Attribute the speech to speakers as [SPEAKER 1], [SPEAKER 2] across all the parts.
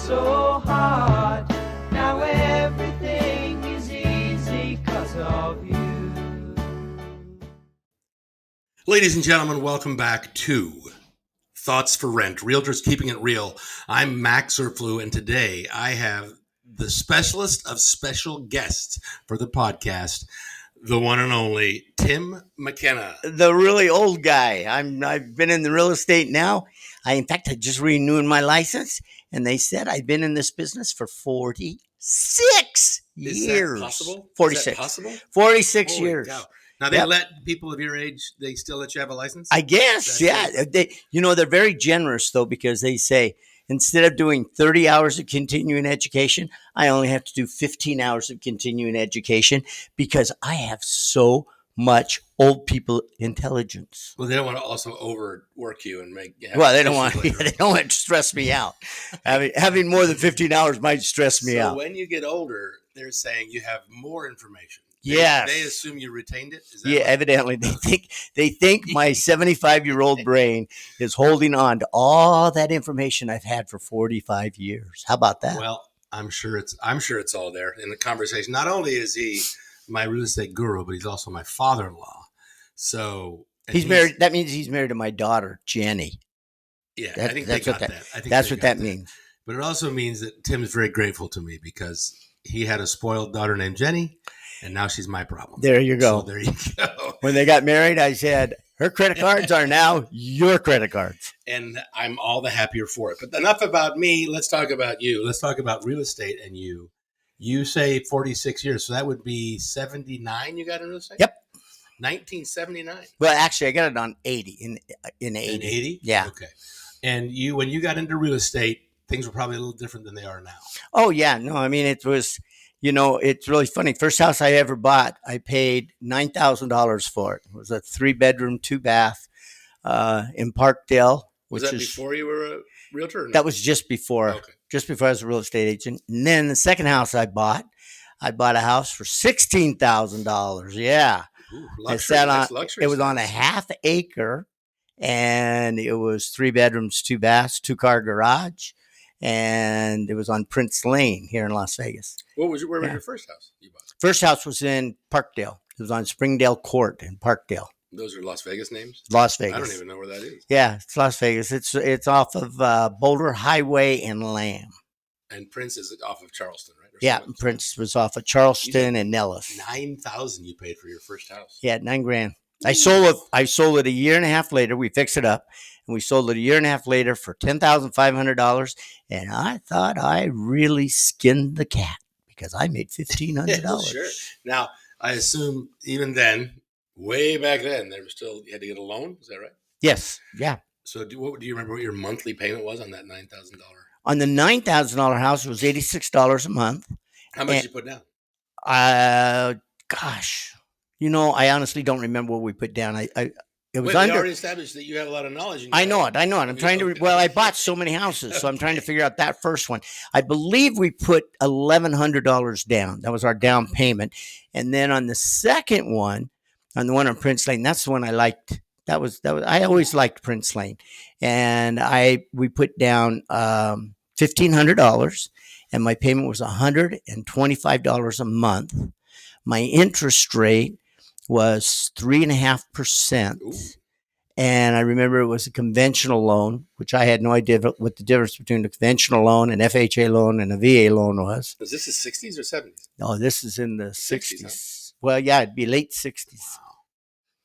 [SPEAKER 1] so hard. Now everything is easy 'cause of you.
[SPEAKER 2] Ladies and gentlemen, welcome back to Thoughts for Rent, Realtors Keeping It Real. I'm Max Zerflu, and today I have the specialist of special guests for the podcast, the one and only Tim McKenna.
[SPEAKER 3] The really old guy. I've been in the real estate now. I just renewed my license, and they said I've been in this business for 46 years.
[SPEAKER 2] Is that possible?
[SPEAKER 3] 46.
[SPEAKER 2] Is that possible?
[SPEAKER 3] 46
[SPEAKER 2] Holy
[SPEAKER 3] years.
[SPEAKER 2] cow. Now, they let people of your age, they still let you have a license?
[SPEAKER 3] I guess, yeah. They're very generous, though, because they say instead of doing 30 hours of continuing education, I only have to do 15 hours of continuing education because I have so much old people intelligence.
[SPEAKER 2] Well, they don't want to also overwork you and make.
[SPEAKER 3] Well, they don't want to stress me out. having more than 15 hours might stress me out.
[SPEAKER 2] So when you get older, they're saying you have more information.
[SPEAKER 3] Yes.
[SPEAKER 2] They assume you retained it? Is that
[SPEAKER 3] evidently. They think my 75-year-old brain is holding on to all that information I've had for 45 years. How about that?
[SPEAKER 2] Well, I'm sure it's all there in the conversation. Not only is he my real estate guru, but he's also my father-in-law. So
[SPEAKER 3] he's married. That means he's married to my daughter, Jenni.
[SPEAKER 2] Yeah, I think they got that. I think
[SPEAKER 3] that's what that means.
[SPEAKER 2] But it also means that Tim is very grateful to me because he had a spoiled daughter named Jenni. And now she's my problem.
[SPEAKER 3] There you go.
[SPEAKER 2] So there you go.
[SPEAKER 3] When they got married, I said, her credit cards are now your credit cards.
[SPEAKER 2] And I'm all the happier for it. But enough about me. Let's talk about you. Let's talk about real estate and you. You say 46 years. So that would be 79 you got in real estate?
[SPEAKER 3] Yep.
[SPEAKER 2] 1979.
[SPEAKER 3] Well, actually, I got it on 80. In 80.
[SPEAKER 2] In 80?
[SPEAKER 3] Yeah.
[SPEAKER 2] Okay. And when you got into real estate, things were probably a little different than they are now.
[SPEAKER 3] Oh, yeah. No, I mean, it was... it's really funny. First house I ever bought, I paid $9,000 for it. It was a 3-bedroom, 2-bath in Parkdale.
[SPEAKER 2] Was that before you were a realtor? Or no?
[SPEAKER 3] That was just before.
[SPEAKER 2] Okay.
[SPEAKER 3] Just before I was a real estate agent. And then the second house I bought a house for $16,000. Yeah.
[SPEAKER 2] Ooh, luxury.
[SPEAKER 3] It was on a half acre, and it was 3 bedrooms, 2 baths, 2-car garage. And it was on Prince Lane here in Las Vegas.
[SPEAKER 2] Where was your first house you bought?
[SPEAKER 3] First house was in Parkdale. It was on Springdale Court in Parkdale.
[SPEAKER 2] Those are Las Vegas names?
[SPEAKER 3] Las Vegas.
[SPEAKER 2] I don't even know where that is.
[SPEAKER 3] Yeah, it's Las Vegas. It's off of Boulder Highway and Lamb.
[SPEAKER 2] And Prince is off of Charleston, right?
[SPEAKER 3] Yeah, Prince was off of Charleston and Nellis.
[SPEAKER 2] $9,000 you paid for your first house.
[SPEAKER 3] Yeah, $9,000. I sold it a year and a half later. We fixed it up, and we sold it a year and a half later for $10,500. And I thought I really skinned the cat because I made $1,500.
[SPEAKER 2] Sure. Now, I assume even then, way back then, you had to get a loan. Is that right?
[SPEAKER 3] Yes. Yeah.
[SPEAKER 2] So, do you remember what your monthly payment was on that $9,000?
[SPEAKER 3] On the $9,000 house, it was $86 a month.
[SPEAKER 2] How much did you put down?
[SPEAKER 3] Gosh. I honestly don't remember what we put down. We
[SPEAKER 2] already established that you have a lot of knowledge.
[SPEAKER 3] I know it. I'm trying to. Well, I bought so many houses, so I'm trying to figure out that first one. I believe we put $1,100 down. That was our down payment, and then on the second one, on the one on Prince Lane, that's the one I liked. That was. I always liked Prince Lane, and we put down $1,500, and my payment was $125 a month. My interest rate was 3.5%. And I remember it was a conventional loan, which I had no idea what the difference between a conventional loan, an FHA loan, and a VA loan was.
[SPEAKER 2] Was this the 60s or 70s?
[SPEAKER 3] No, this is in the 60s.
[SPEAKER 2] Huh?
[SPEAKER 3] Well, yeah, it'd be late 60s.
[SPEAKER 2] Wow.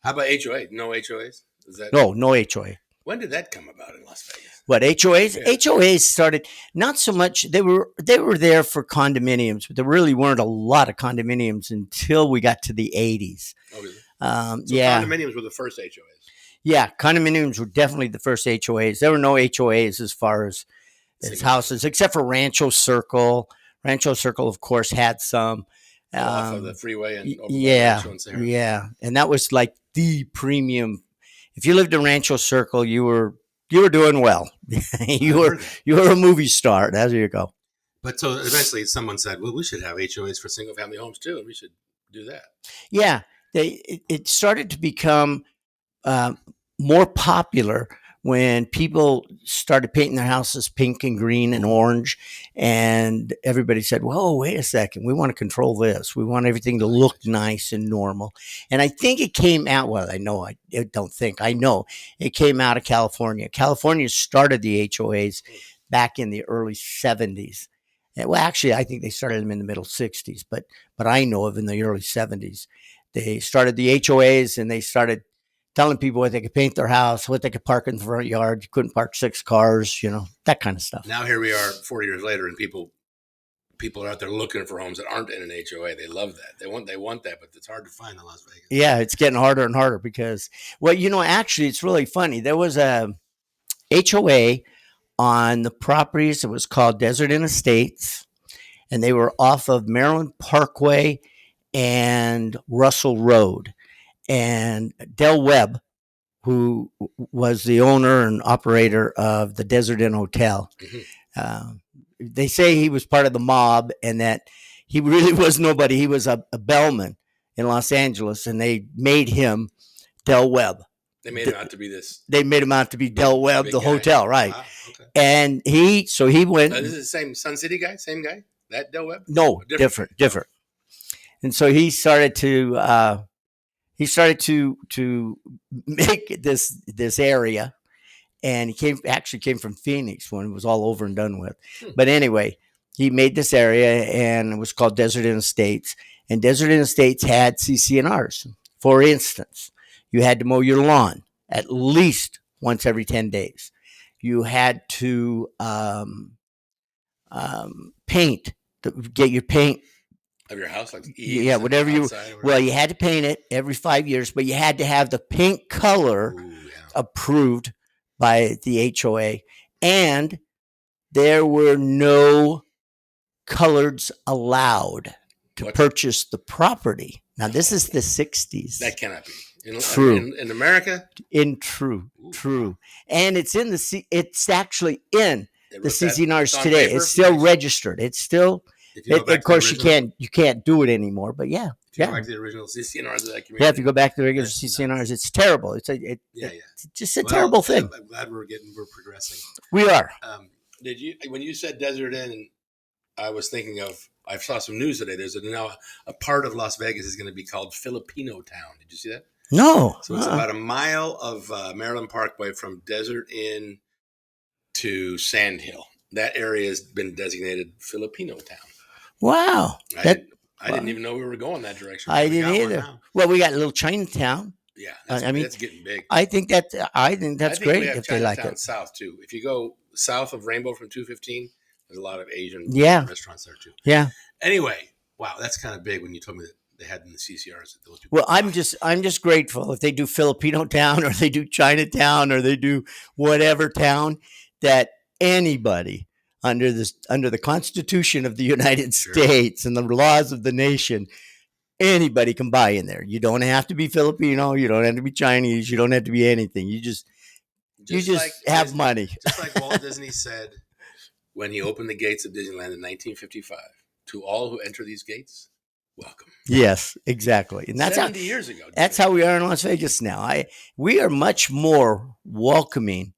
[SPEAKER 2] How about HOA? No HOAs?
[SPEAKER 3] No HOA.
[SPEAKER 2] When did that come about in Las Vegas?
[SPEAKER 3] What, HOAs?
[SPEAKER 2] Yeah.
[SPEAKER 3] HOAs started not so much. They were there for condominiums, but there really weren't a lot of condominiums until we got to the 80s.
[SPEAKER 2] Oh, really?
[SPEAKER 3] So
[SPEAKER 2] condominiums were the first HOAs.
[SPEAKER 3] Yeah, condominiums were definitely the first HOAs. There were no HOAs as far as houses, except for Rancho Circle. Rancho Circle, of course, had some.
[SPEAKER 2] Off of the freeway and over
[SPEAKER 3] yeah, and that was like the premium. If you lived in Rancho Circle, you were doing well. you were a movie star. There you go.
[SPEAKER 2] But so eventually, someone said, "Well, we should have HOAs for single family homes too, and we should do that."
[SPEAKER 3] Yeah, it started to become more popular when people started painting their houses pink and green and orange, and everybody said, "Whoa, wait a second, we want to control this. We want everything to look nice and normal." And I think it came out. Well, I don't think I know. It came out of California. California started the HOAs back in the early '70s. Well, actually, I think they started them in the middle '60s, but I know of in the early '70s. They started the HOAs, and they started telling people what they could paint their house, what they could park in the front yard. You couldn't park 6 cars, that kind of stuff.
[SPEAKER 2] Now here we are 40 years later, and people are out there looking for homes that aren't in an HOA. They love that. They want that, but it's hard to find in Las Vegas.
[SPEAKER 3] Yeah, it's getting harder and harder because, actually, it's really funny. There was a HOA on the properties. It was called Desert Inn Estates, and they were off of Maryland Parkway and Russell Road. And Del Webb, who was the owner and operator of the Desert Inn Hotel, they say he was part of the mob and that he really was nobody. He was a bellman in Los Angeles, and they made him Del Webb.
[SPEAKER 2] They made him out to be this.
[SPEAKER 3] They made him out to be Del Webb, the
[SPEAKER 2] guy.
[SPEAKER 3] hotel, right?
[SPEAKER 2] Wow, okay.
[SPEAKER 3] And he went.
[SPEAKER 2] This is the same Sun City guy, same guy. That Del Webb?
[SPEAKER 3] No, different. And so he started to make this area, and he came from Phoenix when it was all over and done with. But anyway, he made this area, and it was called Desert Inn Estates. And Desert Inn Estates had CCNRs. For instance, you had to mow your lawn at least once every 10 days. You had to paint, get your paint.
[SPEAKER 2] Of your house, like
[SPEAKER 3] whatever you. Well, you had to paint it every 5 years, but you had to have the paint color approved by the HOA, and there were no coloreds allowed to purchase the property. Now, this is the '60s.
[SPEAKER 2] That cannot be
[SPEAKER 3] true
[SPEAKER 2] in America.
[SPEAKER 3] True, and it's It's actually in the CCNRs today. It's still registered. It's still. Of course, you can't do it anymore. But yeah,
[SPEAKER 2] if you go back to the original CCNRs of that community.
[SPEAKER 3] Yeah, if you go back to the regular CCNRs, it's terrible. It's just a terrible thing.
[SPEAKER 2] I'm glad we're progressing.
[SPEAKER 3] We are.
[SPEAKER 2] When you said Desert Inn, I was thinking of. I saw some news today. There's now a part of Las Vegas is going to be called Filipino Town. Did you see that?
[SPEAKER 3] No.
[SPEAKER 2] So it's about a mile of Maryland Parkway from Desert Inn to Sand Hill. That area has been designated Filipino Town.
[SPEAKER 3] Wow.
[SPEAKER 2] I didn't even know we were going that direction.
[SPEAKER 3] I didn't either. Well, we got a little Chinatown.
[SPEAKER 2] Yeah, that's getting big.
[SPEAKER 3] I think that's great if they like it.
[SPEAKER 2] South too. If you go south of Rainbow from 215, there's a lot of Asian restaurants there too.
[SPEAKER 3] Yeah.
[SPEAKER 2] Anyway, wow, that's kind of big when you told me that they had in the CCRs.
[SPEAKER 3] Well, I'm just grateful if they do Filipino Town or they do Chinatown or they do whatever town, that anybody under the Constitution of the United States and the laws of the nation, anybody can buy in there. You don't have to be Filipino. You don't have to be Chinese. You don't have to be anything. You just have
[SPEAKER 2] Disney,
[SPEAKER 3] money.
[SPEAKER 2] Just like Walt Disney said when he opened the gates of Disneyland in 1955, to all who enter these gates, welcome.
[SPEAKER 3] Yes, exactly. And that's
[SPEAKER 2] 70 years ago.
[SPEAKER 3] That's how we are in Las Vegas now. We are much more welcoming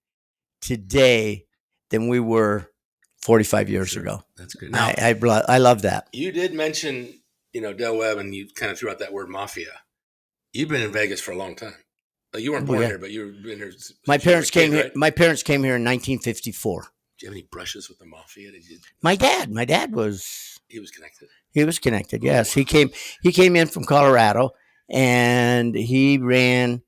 [SPEAKER 3] today than we were 45 years ago.
[SPEAKER 2] That's good. Now,
[SPEAKER 3] I love that.
[SPEAKER 2] You did mention, Del Webb, and you kind of threw out that word mafia. You've been in Vegas for a long time. You weren't born here, but you've been here.
[SPEAKER 3] My parents came here. Right? My parents came here in 1954.
[SPEAKER 2] Do you have any brushes with the mafia?
[SPEAKER 3] My dad was.
[SPEAKER 2] He was connected.
[SPEAKER 3] He was connected. Yes, he came in from Colorado, and he ran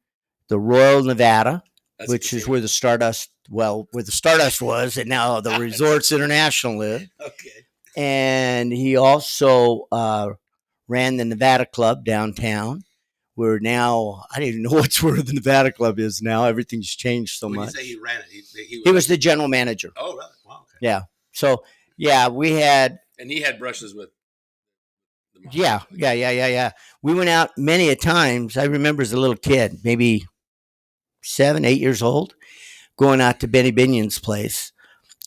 [SPEAKER 3] the Royal Nevada, which is where the Stardust was, and now the Resorts International is.
[SPEAKER 2] Okay.
[SPEAKER 3] And he also ran the Nevada Club downtown, where now I don't even know where the Nevada Club is now. Everything's changed so much.
[SPEAKER 2] You say he ran it?
[SPEAKER 3] He was the general manager.
[SPEAKER 2] Oh, really? Wow. Okay.
[SPEAKER 3] Yeah. So, we had.
[SPEAKER 2] And he had brushes with.
[SPEAKER 3] Yeah. We went out many a times. I remember as a little kid, maybe 7, 8 years old, going out to Benny Binion's place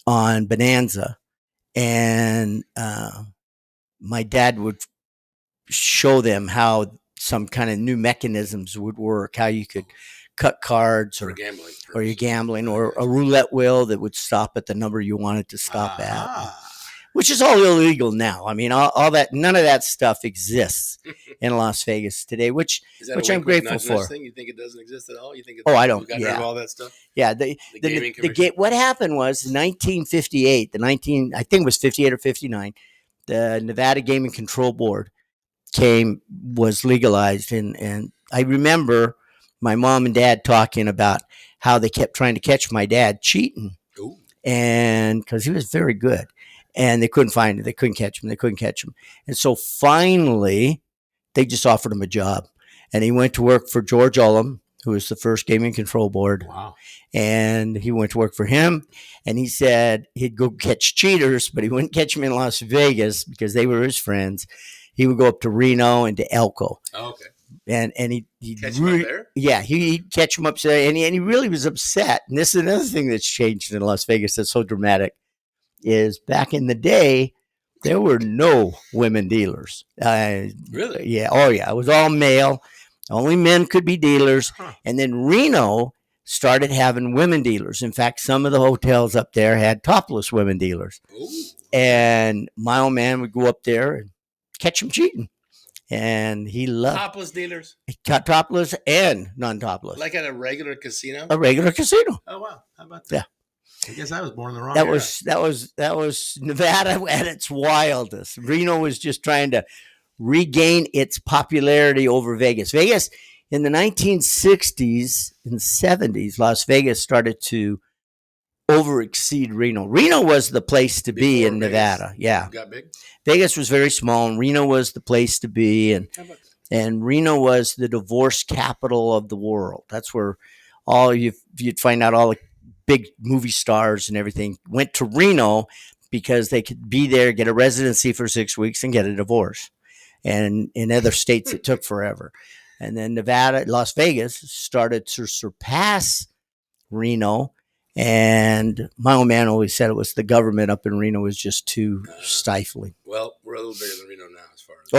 [SPEAKER 3] on Bonanza, and my dad would show them how some kind of new mechanisms would work, how you could cut cards
[SPEAKER 2] For
[SPEAKER 3] or
[SPEAKER 2] gambling.
[SPEAKER 3] or you're
[SPEAKER 2] purposes.
[SPEAKER 3] gambling, or a roulette wheel that would stop at the number you wanted to stop at,
[SPEAKER 2] Ah.
[SPEAKER 3] which is all illegal now. I mean, all that, none of that stuff exists in Las Vegas today, which
[SPEAKER 2] Is that
[SPEAKER 3] which
[SPEAKER 2] a
[SPEAKER 3] I'm
[SPEAKER 2] wink, wink,
[SPEAKER 3] grateful
[SPEAKER 2] nudge, nudge
[SPEAKER 3] for.
[SPEAKER 2] thing? You think it doesn't exist at all? You think it's
[SPEAKER 3] Oh, I
[SPEAKER 2] we
[SPEAKER 3] don't.
[SPEAKER 2] got rid of
[SPEAKER 3] Yeah,
[SPEAKER 2] all that stuff?
[SPEAKER 3] yeah.
[SPEAKER 2] The gaming commission?
[SPEAKER 3] What happened was in 1958, I think it was 58 or 59, the Nevada Gaming Control Board was legalized, and I remember my mom and dad talking about how they kept trying to catch my dad cheating,
[SPEAKER 2] Ooh.
[SPEAKER 3] and because he was very good, and they couldn't find him, they couldn't catch him, and so finally they just offered him a job, and he went to work for George Ullum, who was the first gaming control board.
[SPEAKER 2] Wow.
[SPEAKER 3] And he went to work for him, and he said he'd go catch cheaters, but he wouldn't catch them in Las Vegas because they were his friends. He would go up to Reno and to Elko.
[SPEAKER 2] Oh, okay.
[SPEAKER 3] And he'd
[SPEAKER 2] Catch him up there?
[SPEAKER 3] Yeah, he'd catch him up there, and he really was upset. And this is another thing that's changed in Las Vegas that's so dramatic, is back in the day, there were no women dealers.
[SPEAKER 2] Really?
[SPEAKER 3] Yeah. Oh, yeah. It was all male. Only men could be dealers.
[SPEAKER 2] Huh.
[SPEAKER 3] And then Reno started having women dealers. In fact, some of the hotels up there had topless women dealers.
[SPEAKER 2] Ooh.
[SPEAKER 3] And my old man would go up there and catch them cheating. And he loved
[SPEAKER 2] Topless dealers?
[SPEAKER 3] topless and non-topless.
[SPEAKER 2] Like at a regular casino?
[SPEAKER 3] A regular casino.
[SPEAKER 2] Oh, wow. How about that?
[SPEAKER 3] Yeah.
[SPEAKER 2] I guess I was born in the wrong
[SPEAKER 3] That
[SPEAKER 2] era.
[SPEAKER 3] was Nevada at its wildest. Reno was just trying to regain its popularity over Vegas. Vegas in the 1960s and 70s, Las Vegas started to overexceed Reno. Reno was the place to be in Nevada. Yeah.
[SPEAKER 2] Got big?
[SPEAKER 3] Vegas was very small, and Reno was the place to be, and Reno was the divorce capital of the world. That's where you'd find out all the big movie stars and everything went to Reno because they could be there, get a residency for 6 weeks, and get a divorce. And in other states, it took forever. And then Las Vegas started to surpass Reno. And my old man always said it was the government up in Reno was just too stifling.
[SPEAKER 2] Well, we're a little bigger than Reno now as far as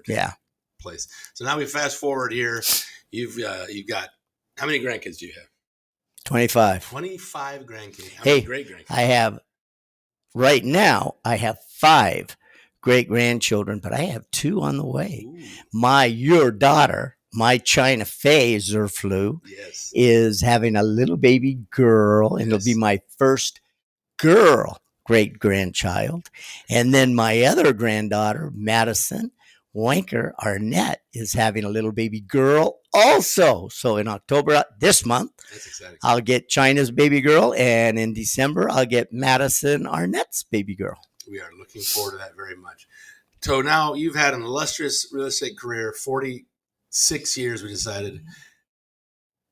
[SPEAKER 3] Yeah.
[SPEAKER 2] place. So now we fast forward here. You've got, how many grandkids do you have?
[SPEAKER 3] 25.
[SPEAKER 2] 25 grandkids. How
[SPEAKER 3] Hey,
[SPEAKER 2] many great grandkids?
[SPEAKER 3] Right now, I have 5 great grandchildren, but I have 2 on the way.
[SPEAKER 2] Ooh.
[SPEAKER 3] Your daughter, my China Faye Zerflu,
[SPEAKER 2] Yes.
[SPEAKER 3] is having a little baby girl, and it'll be my first girl great grandchild. And then my other granddaughter, Madison Wanker Arnett, is having a little baby girl also. So in October, this month,
[SPEAKER 2] That's exciting.
[SPEAKER 3] I'll get China's baby girl, and in December, I'll get Madison Arnett's baby girl.
[SPEAKER 2] We are looking forward to that very much. So now you've had an illustrious real estate career, 46 years, we decided.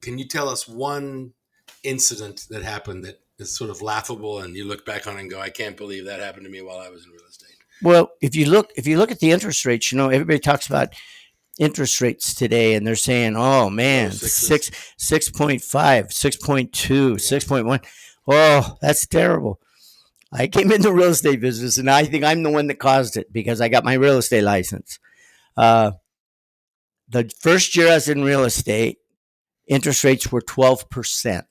[SPEAKER 2] Can you tell us one incident that happened that is sort of laughable and you look back on it and go, I can't believe that happened to me while I was in real estate?
[SPEAKER 3] Well, if you look at the interest rates, everybody talks about interest rates today, and they're saying, oh man, 6.5, 6.2, 6.1. Oh, that's terrible. I came into the real estate business, and I think I'm the one that caused it because I got my real estate license. The first year I was in real estate, interest rates were 12%.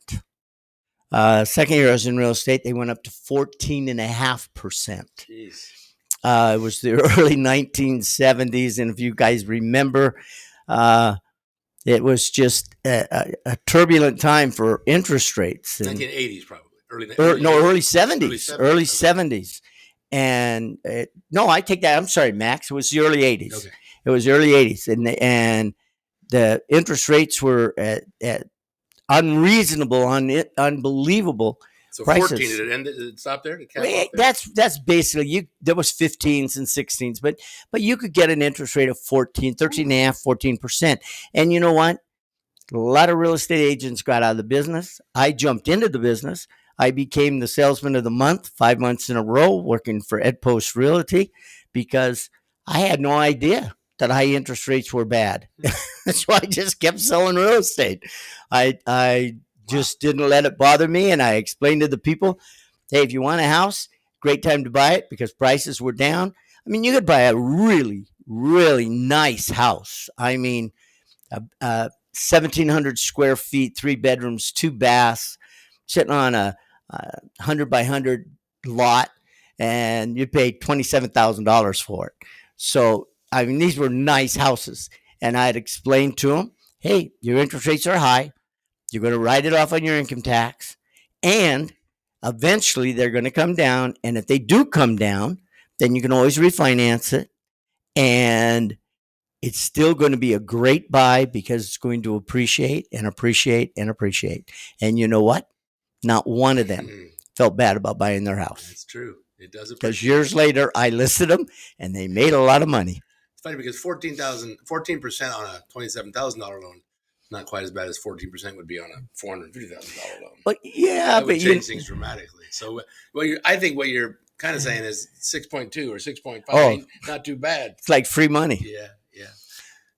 [SPEAKER 3] Second year I was in real estate, they went up to 14.5%.
[SPEAKER 2] Jeez.
[SPEAKER 3] It was the early 1970s, and if you guys remember, it was just a turbulent time for interest rates.
[SPEAKER 2] 1980s, probably. Early
[SPEAKER 3] 70s. Early 70s. And I take that. I'm sorry, Max. It was the early 80s.
[SPEAKER 2] Okay.
[SPEAKER 3] It was the early 80s, and the interest rates were at unreasonable, unbelievable.
[SPEAKER 2] So
[SPEAKER 3] prices.
[SPEAKER 2] 14, did it stop there?
[SPEAKER 3] That's basically there was 15s and 16s, but you could get an interest rate of 13.5%, 14%. And you know what? A lot of real estate agents got out of the business. I jumped into the business. I became the salesman of the month 5 months in a row working for Ed Post Realty because I had no idea that high interest rates were bad. So I just kept selling real estate. I just didn't let it bother me. And I explained to the people, hey, if you want a house, great time to buy it because prices were down. I mean, you could buy a really, really nice house. I mean, 1,700 square feet, 3 bedrooms, 2 baths, sitting on a 100 by 100 lot, and you pay $27,000 for it. So, I mean, these were nice houses. And I had explained to them, hey, your interest rates are high. You're going to write it off on your income tax. And eventually they're going to come down. And if they do come down, then you can always refinance it. And it's still going to be a great buy because it's going to appreciate and appreciate and appreciate. And you know what? Not one of them felt bad about buying their house.
[SPEAKER 2] That's true. It does appreciate.
[SPEAKER 3] Because years later, I listed them and they made a lot of money.
[SPEAKER 2] It's funny because 14% on a $27,000 loan, not quite as bad as 14% would be on a $450,000 loan.
[SPEAKER 3] But yeah,
[SPEAKER 2] that would change things dramatically. So, I think what you're kind of saying is 6.2 or 6.5.
[SPEAKER 3] Oh,
[SPEAKER 2] not too bad.
[SPEAKER 3] It's like free money.
[SPEAKER 2] Yeah.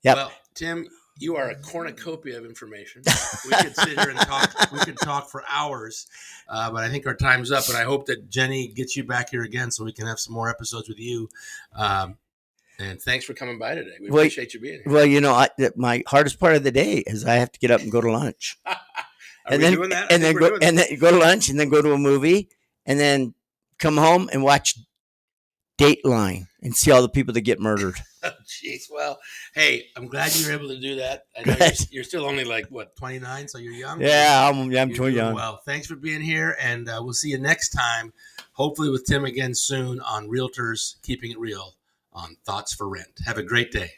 [SPEAKER 3] Yep.
[SPEAKER 2] Well, Tim, you are a cornucopia of information. We could sit here and talk. We could talk for hours, but I think our time's up. And I hope that Jenny gets you back here again so we can have some more episodes with you. And thanks for coming by today. We appreciate you being here.
[SPEAKER 3] Well, you know, my hardest part of the day is I have to get up and go to lunch.
[SPEAKER 2] Doing that?
[SPEAKER 3] And then go to lunch and then go to a movie and then come home and watch Dateline and see all the people that get murdered.
[SPEAKER 2] Oh, jeez. Well, hey, I'm glad you were able to do that. I know you're still only 29, so you're young.
[SPEAKER 3] Yeah, I'm too young.
[SPEAKER 2] Well, thanks for being here, and we'll see you next time, hopefully with Tim again soon on Realtors Keeping It Real on Thoughts for Rent. Have a great day.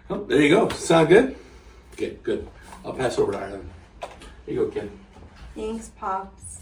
[SPEAKER 2] Oh, there you go. Sound good? Okay, good. I'll pass over to Ireland. Here you go, Kim.
[SPEAKER 4] Thanks, Pops.